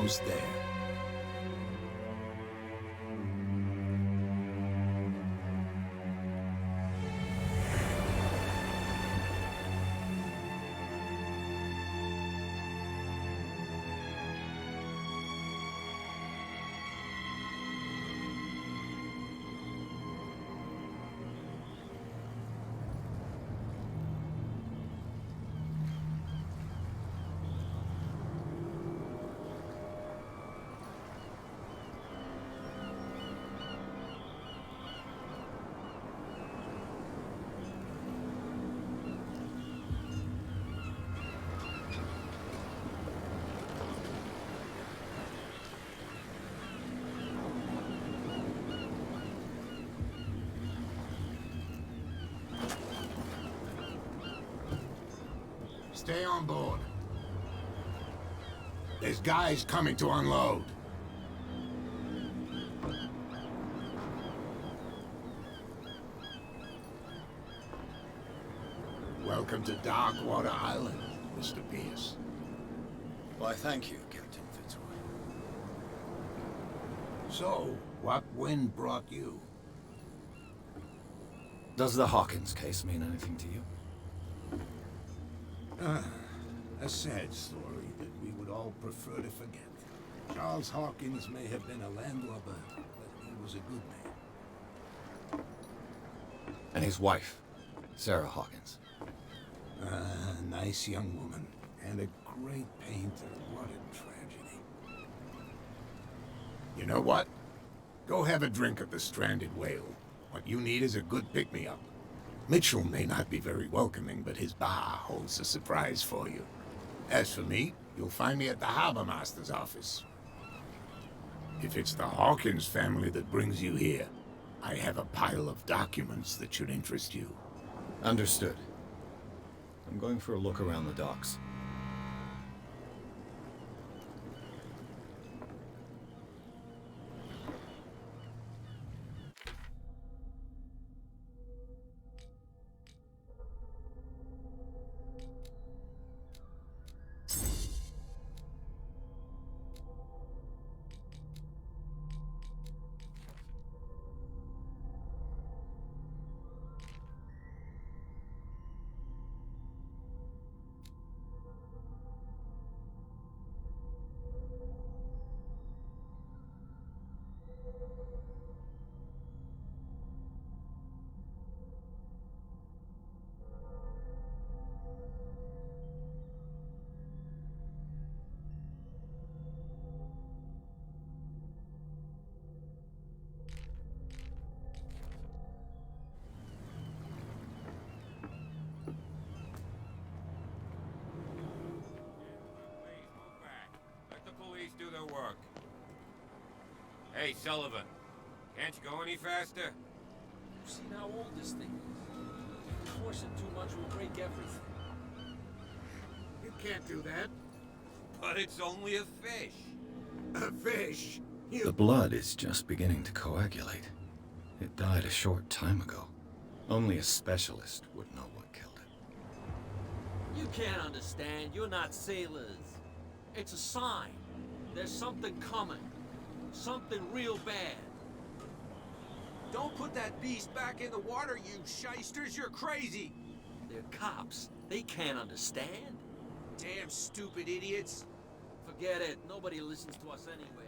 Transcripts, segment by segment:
almost there. Stay on board. There's guys coming to unload. Welcome to Darkwater Island, Mr. Pierce. Why, thank you, Captain Fitzroy. So, what wind brought you? Does the Hawkins case mean anything to you? A sad story that we would all prefer to forget. Charles Hawkins may have been a landlubber, but he was a good man. And his wife, Sarah Hawkins. Nice young woman, and a great painter. What a tragedy. You know what? Go have a drink at the Stranded Whale. What you need is a good pick-me-up. Mitchell may not be very welcoming, but his bar holds a surprise for you. As for me, you'll find me at the Harbor Master's office. If it's the Hawkins family that brings you here, I have a pile of documents that should interest you. Understood. I'm going for a look around the docks. Do their work. Hey, Sullivan, can't you go any faster? You've seen how old this thing is. Forcing too much will break everything. You can't do that. But it's only a fish. A fish? The blood is just beginning to coagulate. It died a short time ago. Only a specialist would know what killed it. You can't understand. You're not sailors. It's a sign. There's something coming. Something real bad. Don't put that beast back in the water, you shysters! You're crazy! They're cops. They can't understand. Damn stupid idiots! Forget it. Nobody listens to us anyway.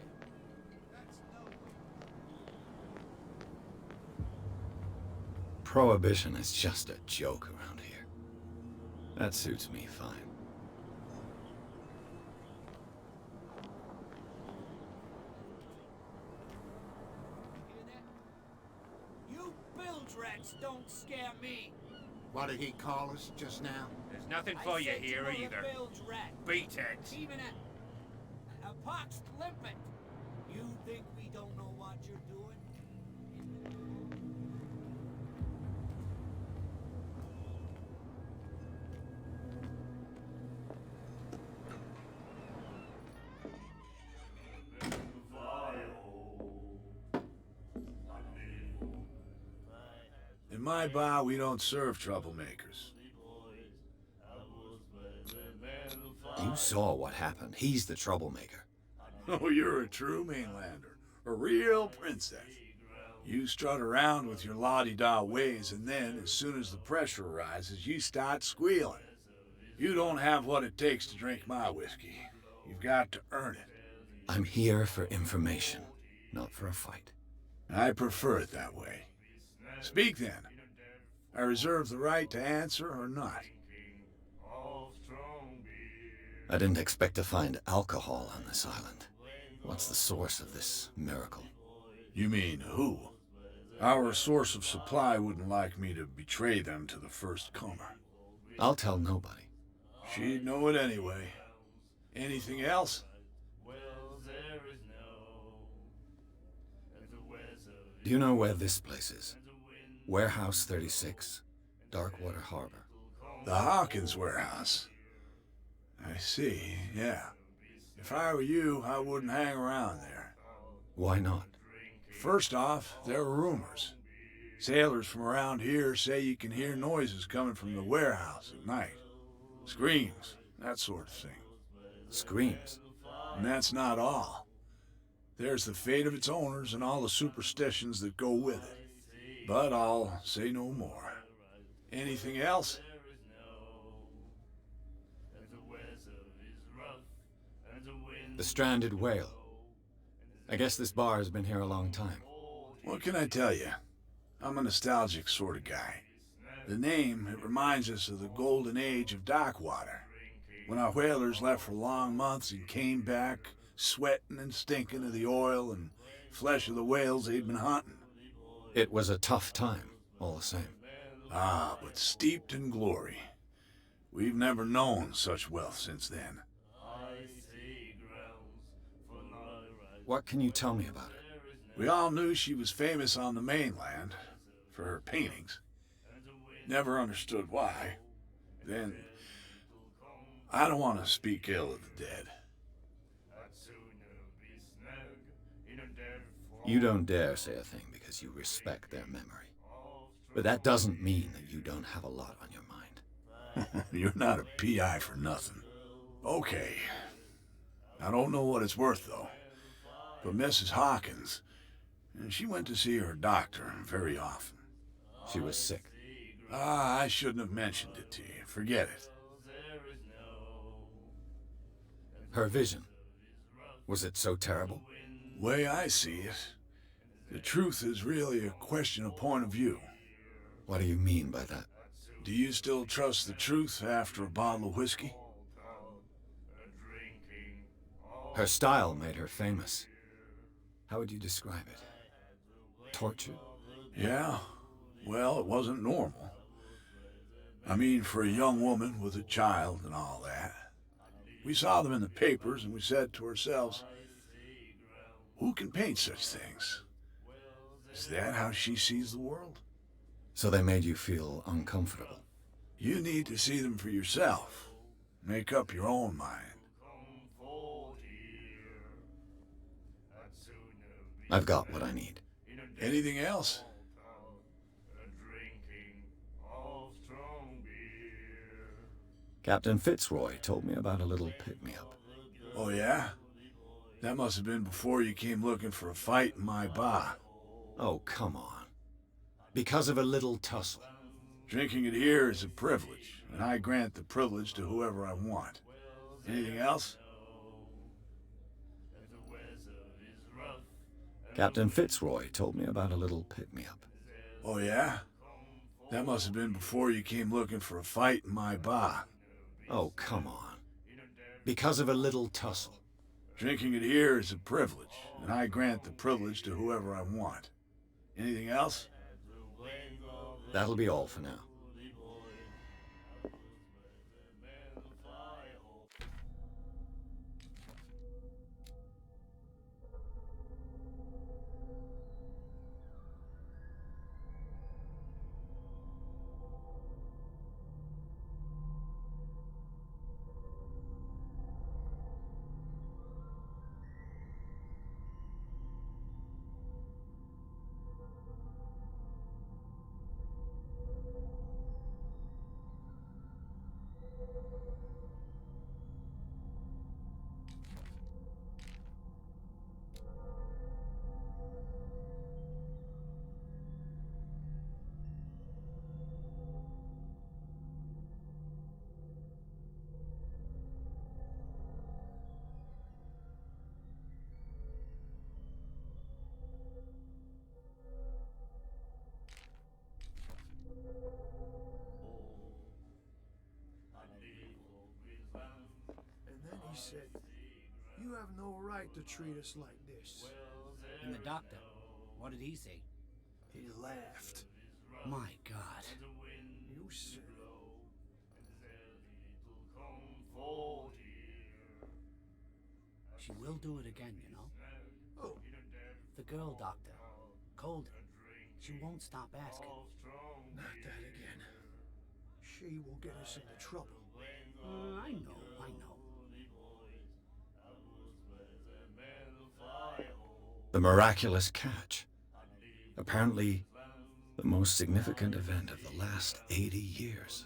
Prohibition is just a joke around here. That suits me fine. Don't scare me. What did he call us just now? There's nothing for you here either. Beat it. Even a pox limpet. You think we don't know what you're doing? In my bar, we don't serve troublemakers. You saw what happened. He's the troublemaker. Oh, you're a true mainlander. A real princess. You strut around with your la-di-da ways, and then, as soon as the pressure rises, you start squealing. You don't have what it takes to drink my whiskey. You've got to earn it. I'm here for information, not for a fight. I prefer it that way. Speak then. I reserve the right to answer or not. I didn't expect to find alcohol on this island. What's the source of this miracle? You mean who? Our source of supply wouldn't like me to betray them to the first comer. I'll tell nobody. She'd know it anyway. Anything else? Do you know where this place is? Warehouse 36, Darkwater Harbor. The Hawkins warehouse. I see, yeah. If I were you, I wouldn't hang around there. Why not? First off, there are rumors. Sailors from around here say you can hear noises coming from the warehouse at night. Screams, that sort of thing. Screams? And that's not all. There's the fate of its owners and all the superstitions that go with it. But I'll say no more. Anything else? The stranded whale. I guess this bar has been here a long time. What can I tell you? I'm a nostalgic sort of guy. The name, it reminds us of the golden age of Darkwater, when our whalers left for long months and came back sweating and stinking of the oil and flesh of the whales they'd been hunting. It was a tough time, all the same. Ah, but steeped in glory. We've never known such wealth since then. What can you tell me about it? We all knew she was famous on the mainland for her paintings. Never understood why. Then, I don't want to speak ill of the dead. You don't dare say a thing because you respect their memory. But that doesn't mean that you don't have a lot on your mind. You're not a PI for nothing. Okay. I don't know what it's worth, though. But Mrs. Hawkins, she went to see her doctor very often. She was sick. Ah, I shouldn't have mentioned it to you. Forget it. Her vision. Was it so terrible? Way I see it, the truth is really a question of point of view. What do you mean by that? Do you still trust the truth after a bottle of whiskey? Her style made her famous. How would you describe it? Tortured? Yeah. Well, it wasn't normal. I mean, for a young woman with a child and all that. We saw them in the papers and we said to ourselves, who can paint such things? Is that how she sees the world? So they made you feel uncomfortable. You need to see them for yourself. Make up your own mind. I've got what I need. Anything else? Captain Fitzroy told me about a little pick-me-up. Oh, yeah? That must have been before you came looking for a fight in my bar. Oh, come on. Because of a little tussle. Drinking it here is a privilege, and I grant the privilege to whoever I want. Anything else? Captain Fitzroy told me about a little pick-me-up. Oh, yeah? That must have been before you came looking for a fight in my bar. Oh, come on. Because of a little tussle. Drinking it here is a privilege, and I grant the privilege to whoever I want. Anything else? That'll be all for now. He said, "You have no right to treat us like this." And the doctor, what did he say? He laughed. My God. You said it. She will do it again, you know? Oh, The girl doctor. Colder. She won't stop asking. not that again. She will get us into trouble. I know. The miraculous catch. Apparently, the most significant event of the last 80 years.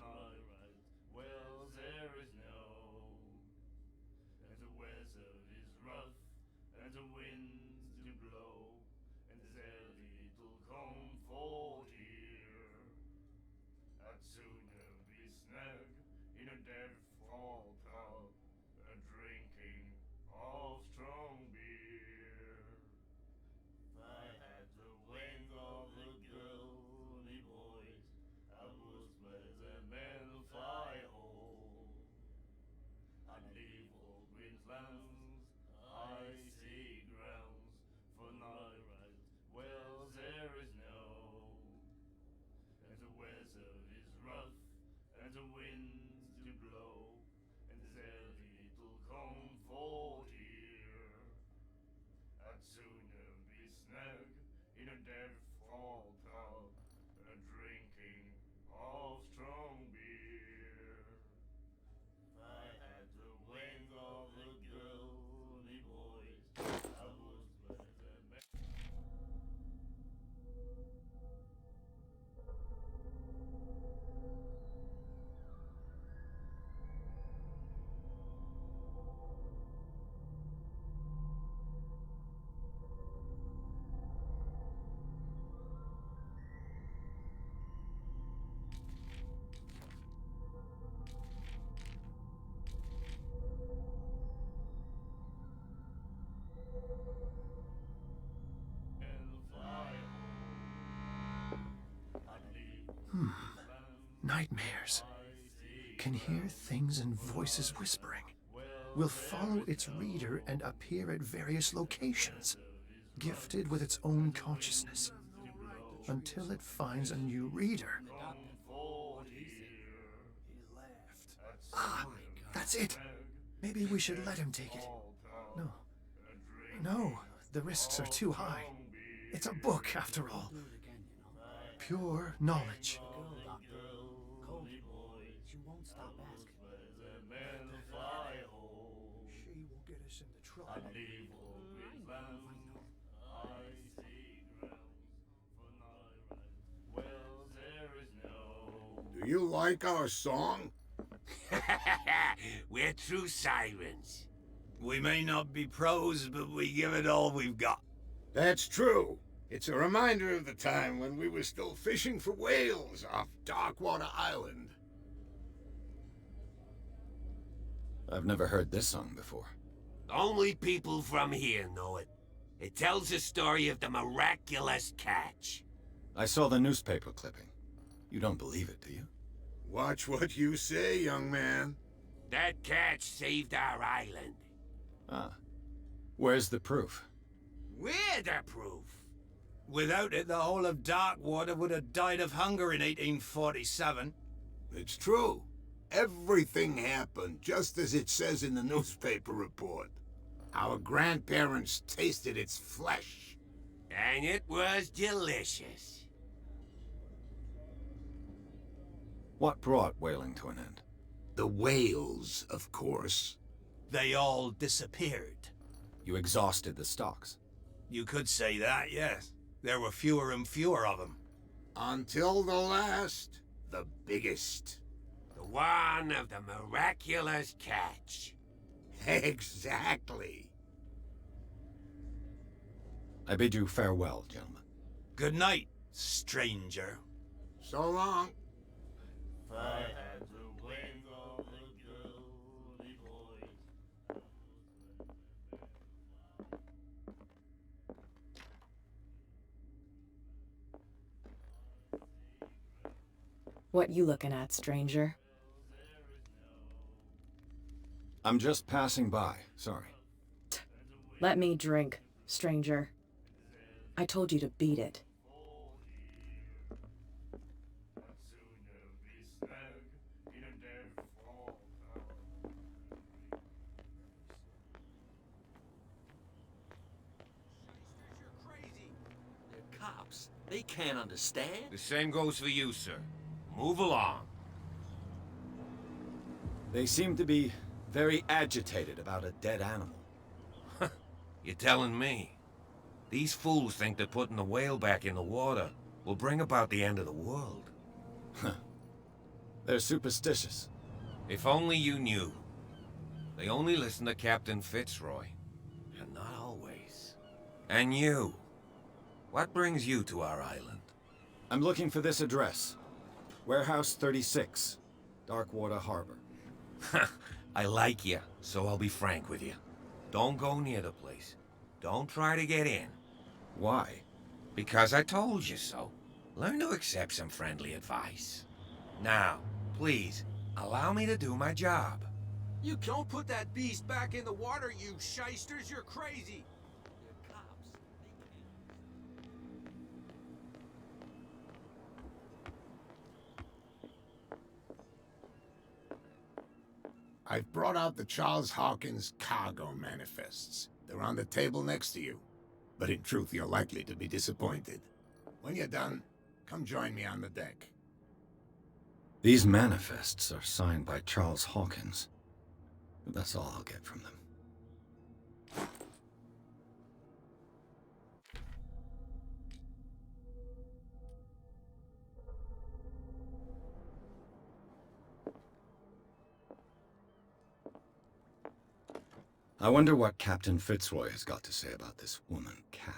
Nightmares. Can hear things and voices whispering. Will follow its reader and appear at various locations, gifted with its own consciousness, until it finds a new reader. And the doctor, what did he say? He laughed. Ah, that's it. Maybe we should let him take it. No, the risks are too high. It's a book, after all. Do it again, you know? Pure knowledge. The girl doctor. Colder. She won't stop asking. She will get us into trouble. I know. Do you like our song? We're true sirens. We may not be pros, but we give it all we've got. That's true. It's a reminder of the time when we were still fishing for whales off Darkwater Island. I've never heard this song before. Only people from here know it. It tells the story of the miraculous catch. I saw the newspaper clipping. You don't believe it, do you? Watch what you say, young man. That catch saved our island. Ah. Where's the proof? We're the proof. Without it, the whole of Darkwater would have died of hunger in 1847. It's true. Everything happened just as it says in the newspaper report. Our grandparents tasted its flesh. And it was delicious. What brought whaling to an end? The whales, of course. They all disappeared. You exhausted the stocks. You could say that, yes. There were fewer and fewer of them. Until the last, the biggest. The one of the miraculous catch. Exactly. I bid you farewell, gentlemen. Good night, stranger. So long. What you looking at, stranger? I'm just passing by. Sorry. Let me drink, stranger. I told you to beat it. You're crazy. They're cops. They can't understand. The same goes for you, sir. Move along. They seem to be very agitated about a dead animal. You're telling me? These fools think that putting the whale back in the water will bring about the end of the world. They're superstitious. If only you knew. They only listen to Captain Fitzroy. And not always. And you. What brings you to our island? I'm looking for this address. Warehouse 36, Darkwater Harbor. I like you, so I'll be frank with you. Don't go near the place. Don't try to get in. Why? Because I told you so. Learn to accept some friendly advice. Now, please, allow me to do my job. You don't put that beast back in the water, you shysters. You're crazy. They're cops. They can't. I've brought out the Charles Hawkins cargo manifests. They're on the table next to you. But in truth, you're likely to be disappointed. When you're done, come join me on the deck. These manifests are signed by Charles Hawkins. But that's all I'll get from them. I wonder what Captain Fitzroy has got to say about this woman, Cat.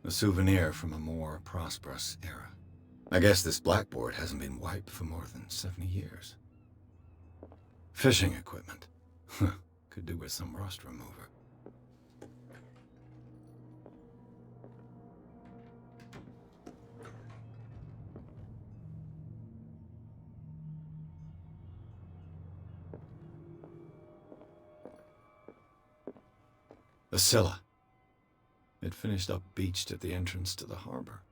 A souvenir from a more prosperous era. I guess this blackboard hasn't been wiped for more than 70 years. Fishing equipment. Could do with some rust remover. The Scylla. It finished up beached at the entrance to the harbor.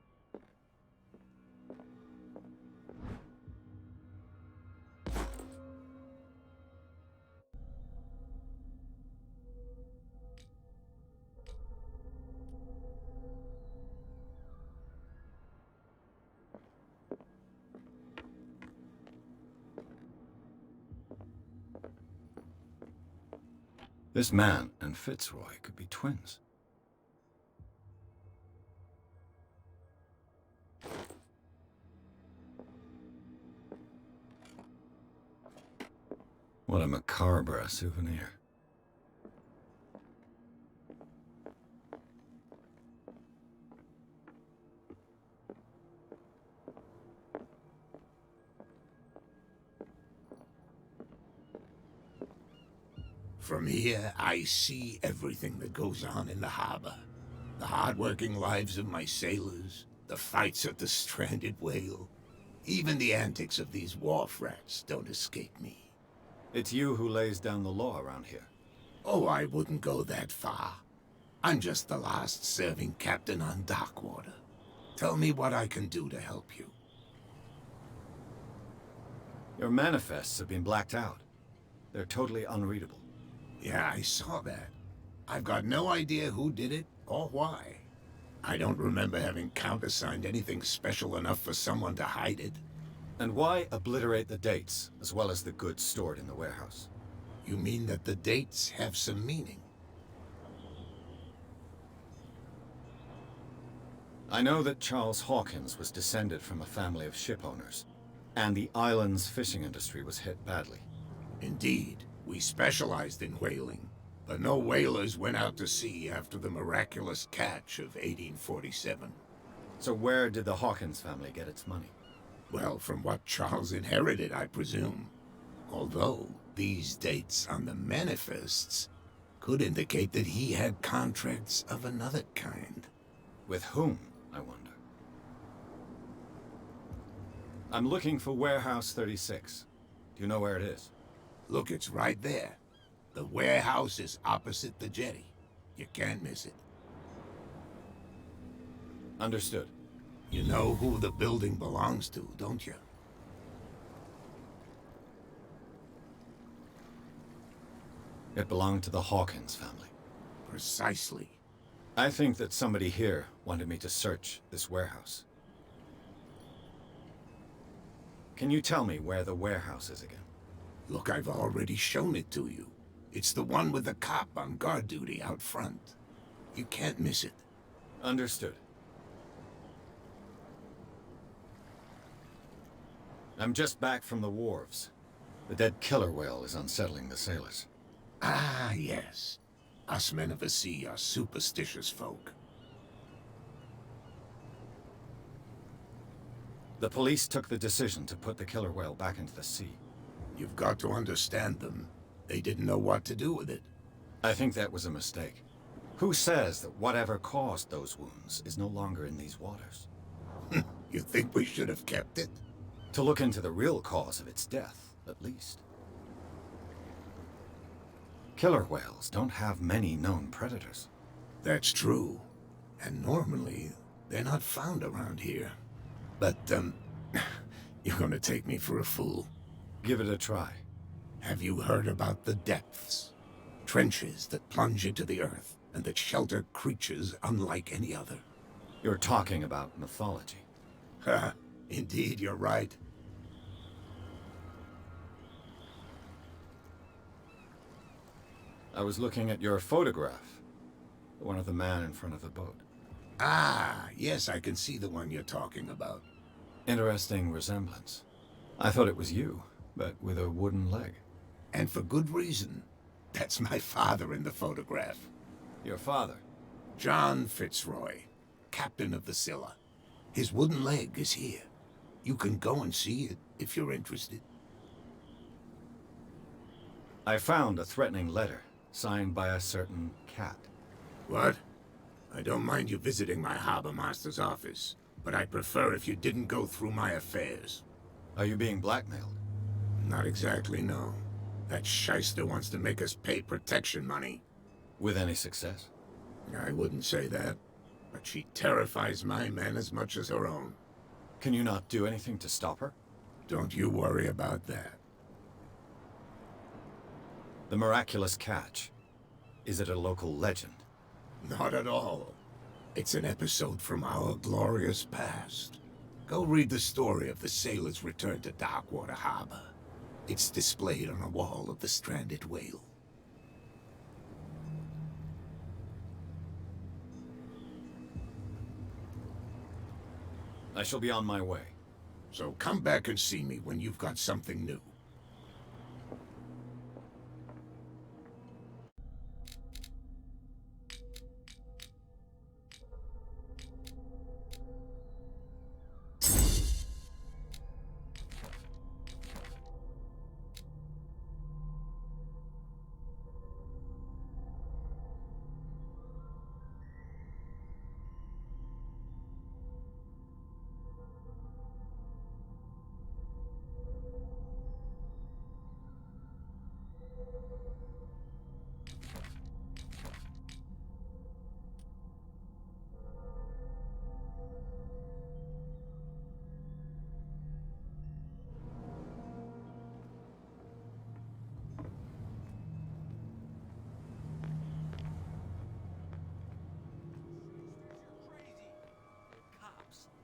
This man and Fitzroy could be twins. What a macabre souvenir. From here, I see everything that goes on in the harbor. The hard-working lives of my sailors, the fights at the stranded whale. Even the antics of these wharf rats don't escape me. It's you who lays down the law around here. Oh, I wouldn't go that far. I'm just the last serving captain on Darkwater. Tell me what I can do to help you. Your manifests have been blacked out. They're totally unreadable. Yeah, I saw that. I've got no idea who did it or why. I don't remember having countersigned anything special enough for someone to hide it. And why obliterate the dates, as well as the goods stored in the warehouse? You mean that the dates have some meaning? I know that Charles Hawkins was descended from a family of ship owners, and the island's fishing industry was hit badly. Indeed, we specialized in whaling, but no whalers went out to sea after the miraculous catch of 1847. So where did the Hawkins family get its money? Well, from what Charles inherited, I presume. Although, these dates on the manifests could indicate that he had contracts of another kind. With whom, I wonder? I'm looking for Warehouse 36. Do you know where it is? Look, it's right there. The warehouse is opposite the jetty. You can't miss it. Understood. You know who the building belongs to, don't you? It belonged to the Hawkins family. Precisely. I think that somebody here wanted me to search this warehouse. Can you tell me where the warehouse is again? Look, I've already shown it to you. It's the one with the cop on guard duty out front. You can't miss it. Understood. I'm just back from the wharves. The dead killer whale is unsettling the sailors. Ah, yes. Us men of the sea are superstitious folk. The police took the decision to put the killer whale back into the sea. You've got to understand them. They didn't know what to do with it. I think that was a mistake. Who says that whatever caused those wounds is no longer in these waters? You think we should have kept it? To look into the real cause of its death, at least. Killer whales don't have many known predators. That's true. And normally, they're not found around here. But, you're gonna take me for a fool. Give it a try. Have you heard about the depths? Trenches that plunge into the earth, and that shelter creatures unlike any other. You're talking about mythology. Ha! Indeed, you're right. I was looking at your photograph. The one of the man in front of the boat. Ah, yes, I can see the one you're talking about. Interesting resemblance. I thought it was you, but with a wooden leg. And for good reason. That's my father in the photograph. Your father? John Fitzroy, captain of the Scylla. His wooden leg is here. You can go and see it if you're interested. I found a threatening letter, signed by a certain cat. What? I don't mind you visiting my harbor master's office, but I'd prefer if you didn't go through my affairs. Are you being blackmailed? Not exactly, no. That shyster wants to make us pay protection money. With any success? I wouldn't say that, but she terrifies my men as much as her own. Can you not do anything to stop her? Don't you worry about that. The miraculous catch. Is it a local legend? Not at all. It's an episode from our glorious past. Go read the story of the sailor's return to Darkwater Harbor. It's displayed on a wall of the stranded whale. I shall be on my way. So come back and see me when you've got something new.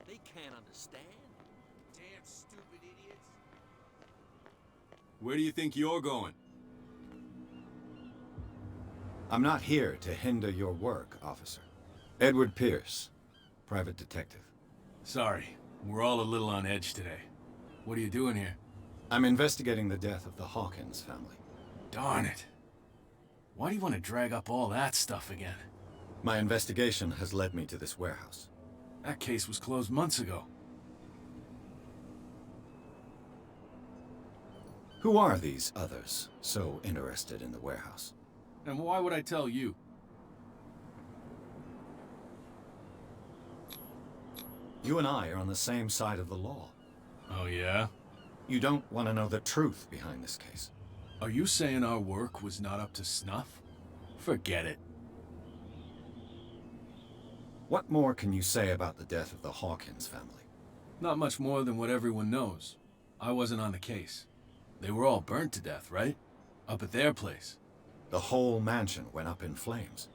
They can't understand. Damn stupid idiots. Where do you think you're going? I'm not here to hinder your work, officer. Edward Pierce, private detective. Sorry, we're all a little on edge today. What are you doing here? I'm investigating the death of the Hawkins family. Darn it. Why do you want to drag up all that stuff again? My investigation has led me to this warehouse. That case was closed months ago. Who are these others so interested in the warehouse? And why would I tell you? You and I are on the same side of the law. Oh, yeah? You don't want to know the truth behind this case. Are you saying our work was not up to snuff? Forget it. What more can you say about the death of the Hawkins family? Not much more than what everyone knows. I wasn't on the case. They were all burnt to death, right? Up at their place. The whole mansion went up in flames.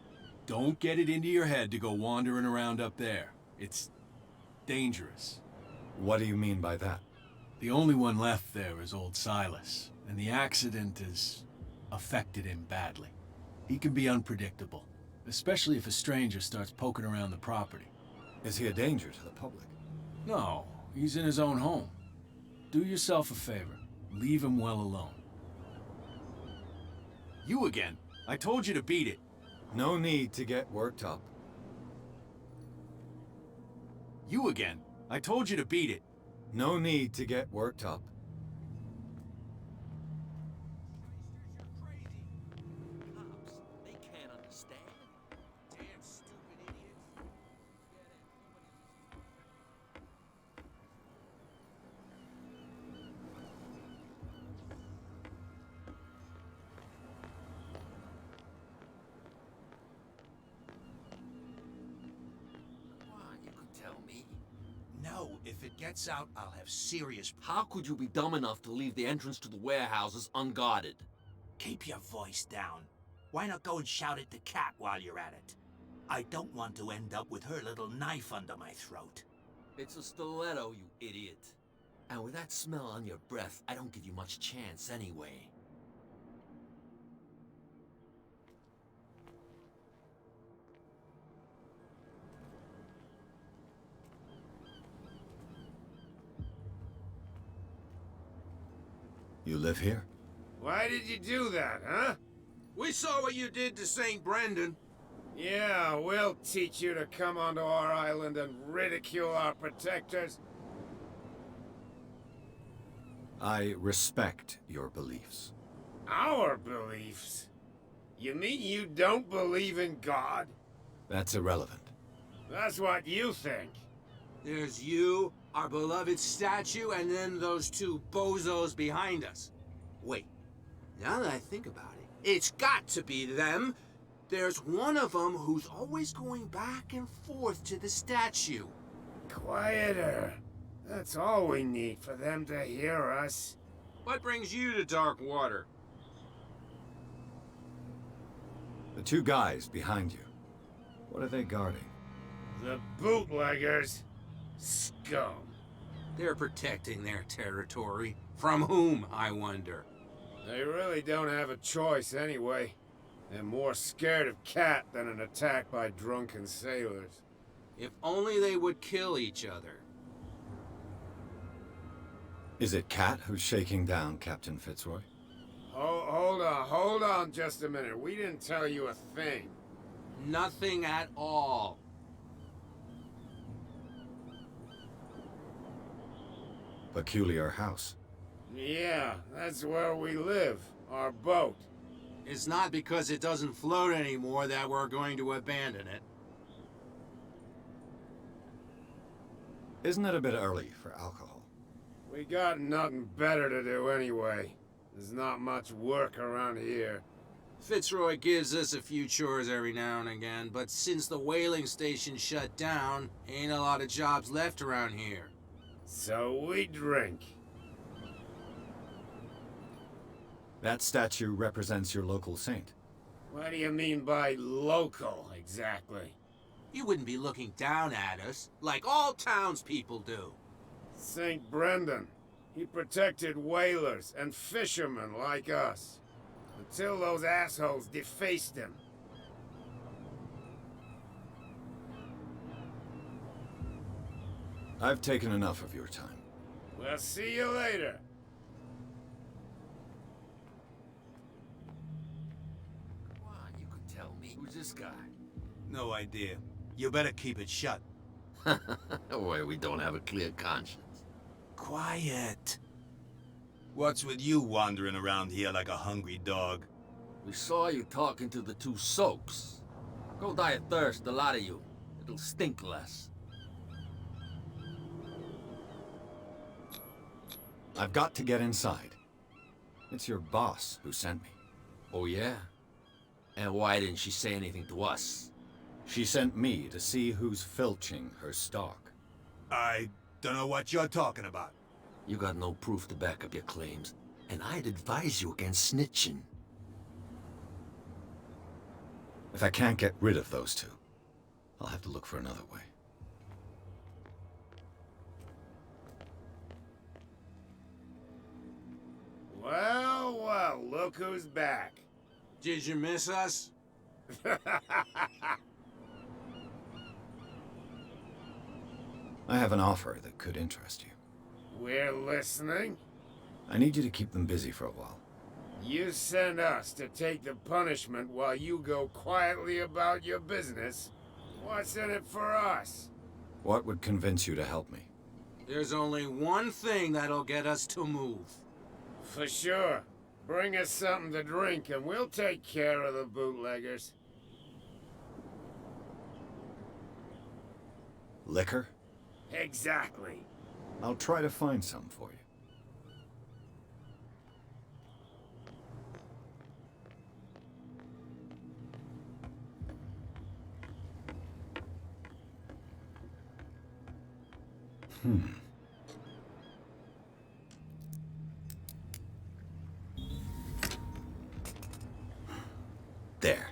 Don't get it into your head to go wandering around up there. It's dangerous. What do you mean by that? The only one left there is old Silas, and the accident has affected him badly. He can be unpredictable, especially if a stranger starts poking around the property. Is he a danger to the public? No, he's in his own home. Do yourself a favor. Leave him well alone. You again. I told you to beat it. No need to get worked up. You again. I told you to beat it. No need to get worked up. Cops, they can't understand. Damn stupid idiots. Come on, you could tell me. No, if it gets out, I'll have serious... How could you be dumb enough to leave the entrance to the warehouses unguarded? Keep your voice down. Why not go and shout at the cat while you're at it? I don't want to end up with her little knife under my throat. It's a stiletto, you idiot. And with that smell on your breath, I don't give you much chance anyway. You live here? Why did you do that, huh? We saw what you did to St. Brendan. Yeah, we'll teach you to come onto our island and ridicule our protectors. I respect your beliefs. Our beliefs? You mean you don't believe in God? That's irrelevant. That's what you think. There's you, our beloved statue, and then those two bozos behind us. Wait, now that I think about it, it's got to be them. There's one of them who's always going back and forth to the statue. Quieter. That's all we need for them to hear us. What brings you to Darkwater? The two guys behind you. What are they guarding? The bootleggers. Scum. They're protecting their territory. From whom, I wonder? They really don't have a choice anyway. They're more scared of Cat than an attack by drunken sailors. If only they would kill each other. Is it Cat who's shaking down Captain Fitzroy? Hold on just a minute. We didn't tell you a thing. Nothing at all. Peculiar house. Yeah, that's where we live. Our boat. It's not because it doesn't float anymore that we're going to abandon it. Isn't it a bit early for alcohol? We got nothing better to do anyway. There's not much work around here. Fitzroy gives us a few chores every now and again, but since the whaling station shut down, ain't a lot of jobs left around here. So we drink. That statue represents your local saint. What do you mean by local, exactly? You wouldn't be looking down at us, like all townspeople do. St. Brendan. He protected whalers and fishermen like us. Until those assholes defaced him. I've taken enough of your time. We'll see you later. Come on, you could tell me. Who's this guy? No idea. You better keep it shut. Where we don't have a clear conscience. Quiet. What's with you wandering around here like a hungry dog? We saw you talking to the two soaks. Go die of thirst, the lot of you. It'll stink less. I've got to get inside. It's your boss who sent me. Oh, yeah? And why didn't she say anything to us? She sent me to see who's filching her stock. I don't know what you're talking about. You got no proof to back up your claims, and I'd advise you against snitching. If I can't get rid of those two, I'll have to look for another way. Well, well, look who's back. Did you miss us? I have an offer that could interest you. We're listening. I need you to keep them busy for a while. You send us to take the punishment while you go quietly about your business. What's in it for us? What would convince you to help me? There's only one thing that'll get us to move. For sure. Bring us something to drink and we'll take care of the bootleggers. Liquor? Exactly. I'll try to find some for you. There.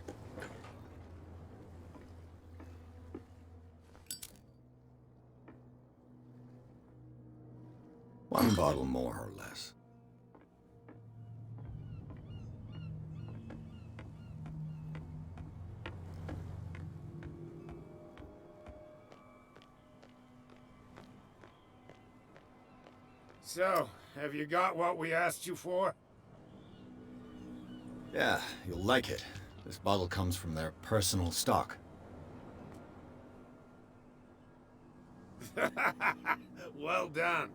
One bottle more or less. So, have you got what we asked you for? Yeah, you'll like it. This bottle comes from their personal stock. Well done.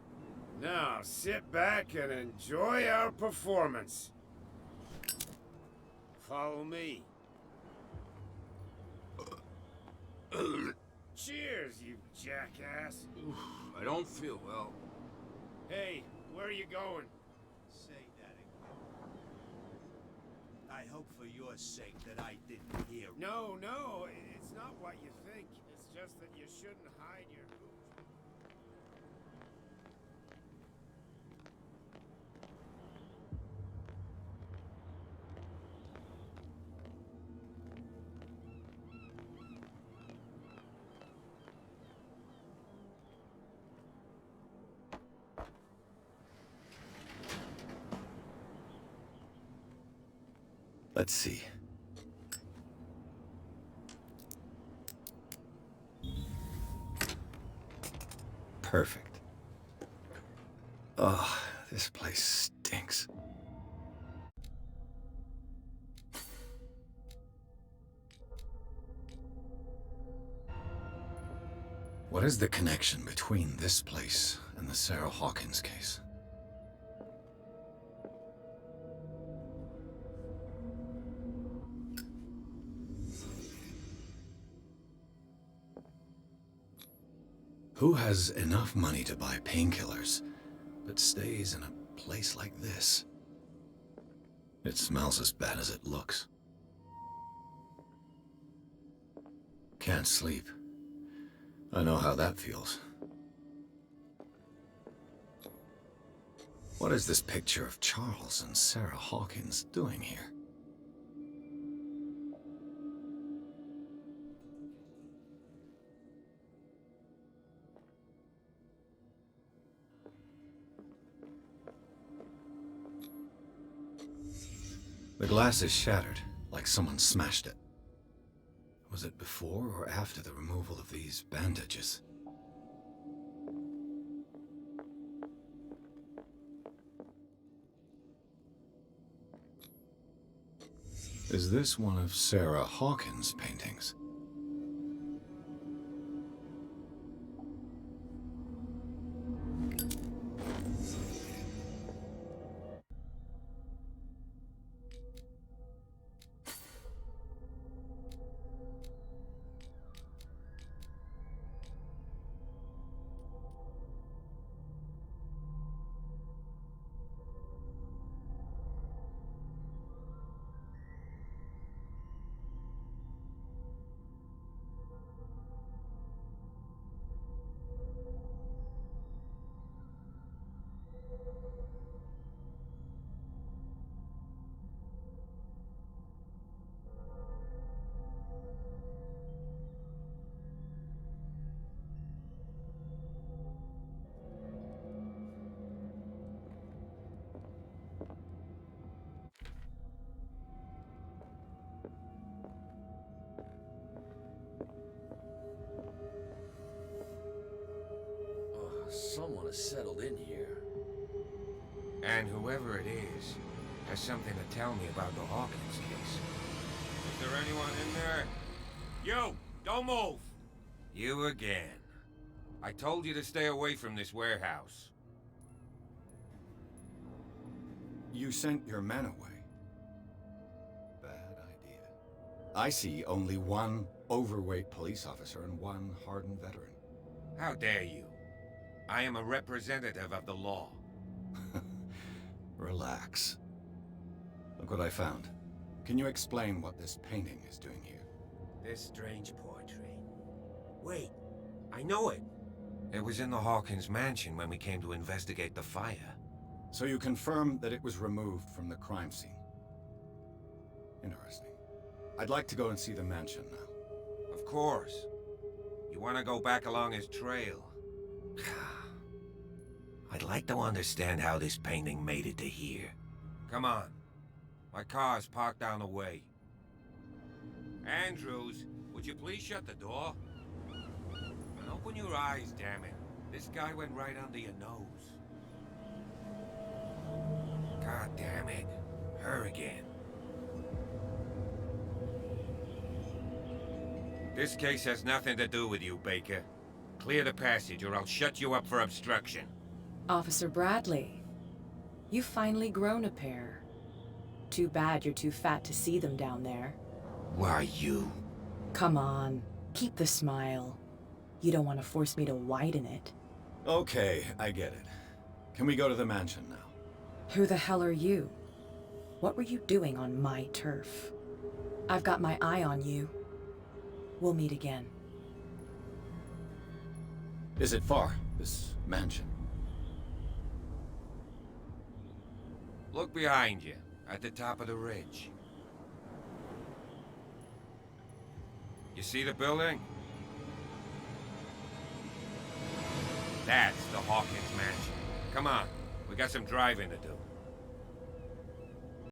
Now, sit back and enjoy our performance. Follow me. Cheers, you jackass. I don't feel well. Hey, where are you going? Say that again. I hope for your sake that I didn't hear. No, no, it's not what you think. It's just that you shouldn't hide your hooch. Let's see. Perfect. Oh, this place stinks. What is the connection between this place and the Sarah Hawkins case? Who has enough money to buy painkillers, but stays in a place like this? It smells as bad as it looks. Can't sleep. I know how that feels. What is this picture of Charles and Sarah Hawkins doing here? The glass is shattered, like someone smashed it. Was it before or after the removal of these bandages? Is this one of Sarah Hawkins' paintings? of settled in here. And whoever it is has something to tell me about the Hawkins case. Is there anyone in there? You! Don't move! You again. I told you to stay away from this warehouse. You sent your men away. Bad idea. I see only one overweight police officer and one hardened veteran. How dare you? I am a representative of the law. Relax. Look what I found. Can you explain what this painting is doing here? This strange portrait. Wait, I know it. It was in the Hawkins mansion when we came to investigate the fire. So you confirm that it was removed from the crime scene. Interesting. I'd like to go and see the mansion now. Of course. You want to go back along his trail? I'd like to understand how this painting made it to here. Come on. My car's parked down the way. Andrews, would you please shut the door? And open your eyes, damn it. This guy went right under your nose. God damn it. Her again. This case has nothing to do with you, Baker. Clear the passage or I'll shut you up for obstruction. Officer Bradley, you've finally grown a pair. Too bad you're too fat to see them down there. Why, you? Come on, keep the smile. You don't want to force me to widen it. Okay, I get it. Can we go to the mansion now? Who the hell are you? What were you doing on my turf? I've got my eye on you. We'll meet again. Is it far, this mansion? Look behind you, at the top of the ridge. You see the building? That's the Hawkins mansion. Come on, we got some driving to do.